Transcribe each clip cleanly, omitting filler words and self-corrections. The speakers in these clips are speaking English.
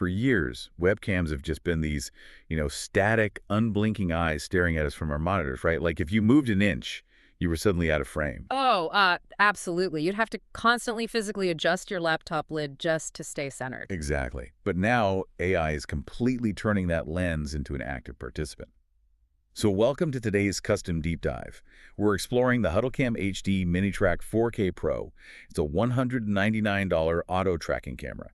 For years, webcams have just been these, static, unblinking eyes staring at us from our monitors, right? Like if you moved an inch, you were suddenly out of frame. Oh, absolutely. You'd have to constantly physically adjust your laptop lid just to stay centered. Exactly. But now AI is completely turning that lens into an active participant. So welcome to today's custom deep dive. We're exploring the HuddleCamHD MiniTrack 4K Pro. It's a $199 auto tracking camera.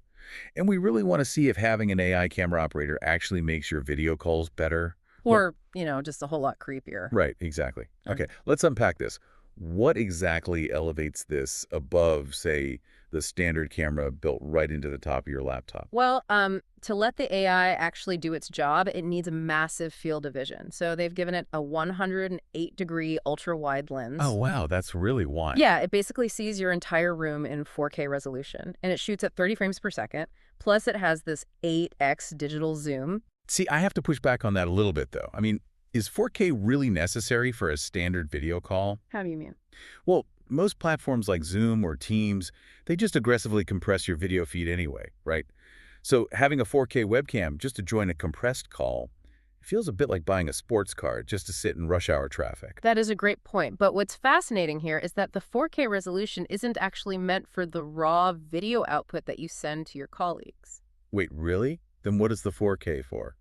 And we really want to see if having an AI camera operator actually makes your video calls better. Or, just a whole lot creepier. Right, exactly. Okay, let's unpack this. What exactly elevates this above, say, the standard camera built right into the top of your laptop? Well, to let the AI actually do its job, it needs a massive field of vision. So they've given it a 108-degree ultra-wide lens. Oh, wow, that's really wide. Yeah, it basically sees your entire room in 4K resolution, and it shoots at 30 frames per second. Plus, it has this 8x digital zoom. See, I have to push back on that a little bit, though. I mean, is 4K really necessary for a standard video call? How do you mean? Well, most platforms like Zoom or Teams, they just aggressively compress your video feed anyway, right? So having a 4K webcam just to join a compressed call feels a bit like buying a sports car just to sit in rush hour traffic. That is a great point. But what's fascinating here is that the 4K resolution isn't actually meant for the raw video output that you send to your colleagues. Wait, really? Then what is the 4K for?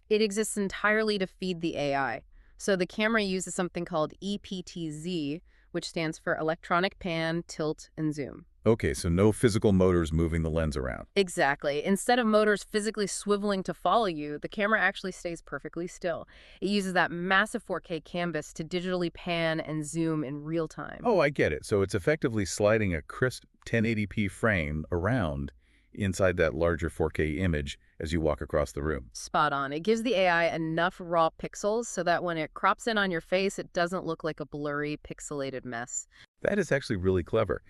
It exists entirely to feed the AI. So the camera uses something called EPTZ, which stands for electronic pan, tilt, and zoom. Okay, so no physical motors moving the lens around. Exactly. Instead of motors physically swiveling to follow you, the camera actually stays perfectly still. It uses that massive 4K canvas to digitally pan and zoom in real time. Oh, I get it. So it's effectively sliding a crisp 1080p frame around inside that larger 4K image as you walk across the room. Spot on. It gives the AI enough raw pixels so that when it crops in on your face, it doesn't look like a blurry, pixelated mess. That is actually really clever.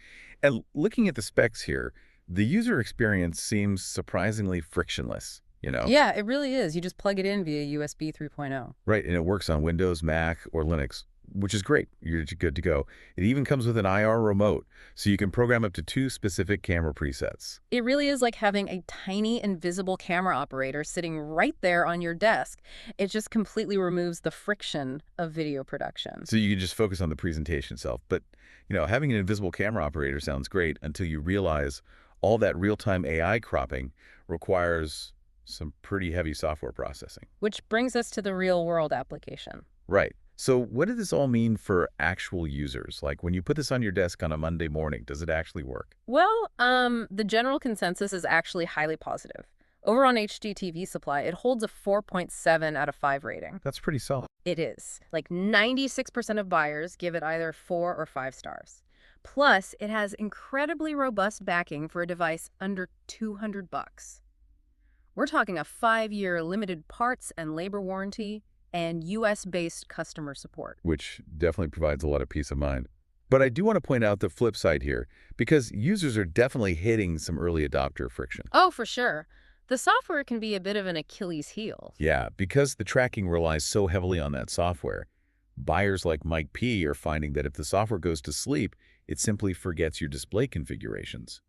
And looking at the specs here, the user experience seems surprisingly frictionless, Yeah, it really is. You just plug it in via USB 3.0. Right, and it works on Windows, Mac, or Linux, which is great. You're good to go. It even comes with an IR remote, so you can program up to 2 specific camera presets. It really is like having a tiny invisible camera operator sitting right there on your desk. It just completely removes the friction of video production. So you can just focus on the presentation itself. But, having an invisible camera operator sounds great until you realize all that real-time AI cropping requires some pretty heavy software processing. Which brings us to the real-world application. Right. So what does this all mean for actual users? Like when you put this on your desk on a Monday morning, does it actually work? Well, the general consensus is actually highly positive. Over on HDTVSupply, it holds a 4.7 out of 5 rating. That's pretty solid. It is. Like 96% of buyers give it either 4 or 5 stars. Plus, it has incredibly robust backing for a device under $200. We're talking a 5-year limited parts and labor warranty and US-based customer support. Which definitely provides a lot of peace of mind. But I do want to point out the flip side here, because users are definitely hitting some early adopter friction. Oh, for sure. The software can be a bit of an Achilles heel. Yeah, because the tracking relies so heavily on that software, buyers like Mike P. are finding that if the software goes to sleep, it simply forgets your display configurations,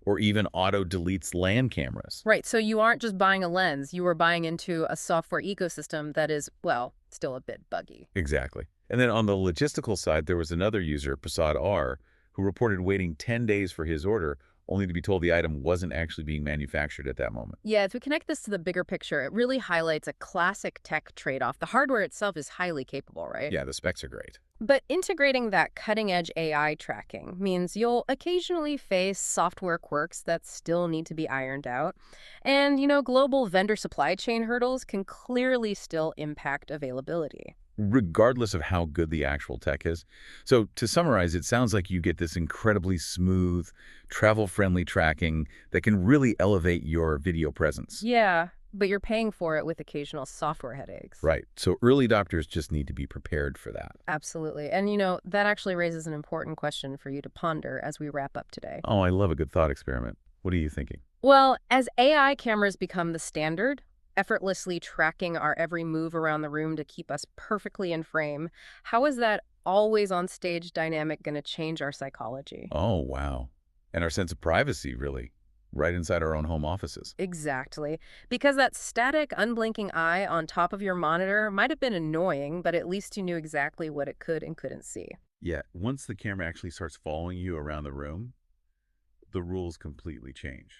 or even auto-deletes LAN cameras. Right, so you aren't just buying a lens, you are buying into a software ecosystem that is, well, still a bit buggy. Exactly. And then on the logistical side, there was another user, Prasad R., who reported waiting 10 days for his order, only to be told the item wasn't actually being manufactured at that moment. Yeah, if we connect this to the bigger picture, it really highlights a classic tech trade-off. The hardware itself is highly capable, right? Yeah, the specs are great. But integrating that cutting-edge AI tracking means you'll occasionally face software quirks that still need to be ironed out. And, global vendor supply chain hurdles can clearly still impact availability. Regardless of how good the actual tech is. So to summarize, it sounds like you get this incredibly smooth, travel-friendly tracking that can really elevate your video presence. Yeah, but you're paying for it with occasional software headaches. Right. So early adopters just need to be prepared for that. Absolutely. And, that actually raises an important question for you to ponder as we wrap up today. Oh, I love a good thought experiment. What are you thinking? Well, as AI cameras become the standard, effortlessly tracking our every move around the room to keep us perfectly in frame, how is that always on stage dynamic going to change our psychology? Oh, wow. And our sense of privacy, really. right inside our own home offices. Exactly. Because that static, unblinking eye on top of your monitor might have been annoying, but at least you knew exactly what it could and couldn't see. Yet, once the camera actually starts following you around the room, the rules completely change.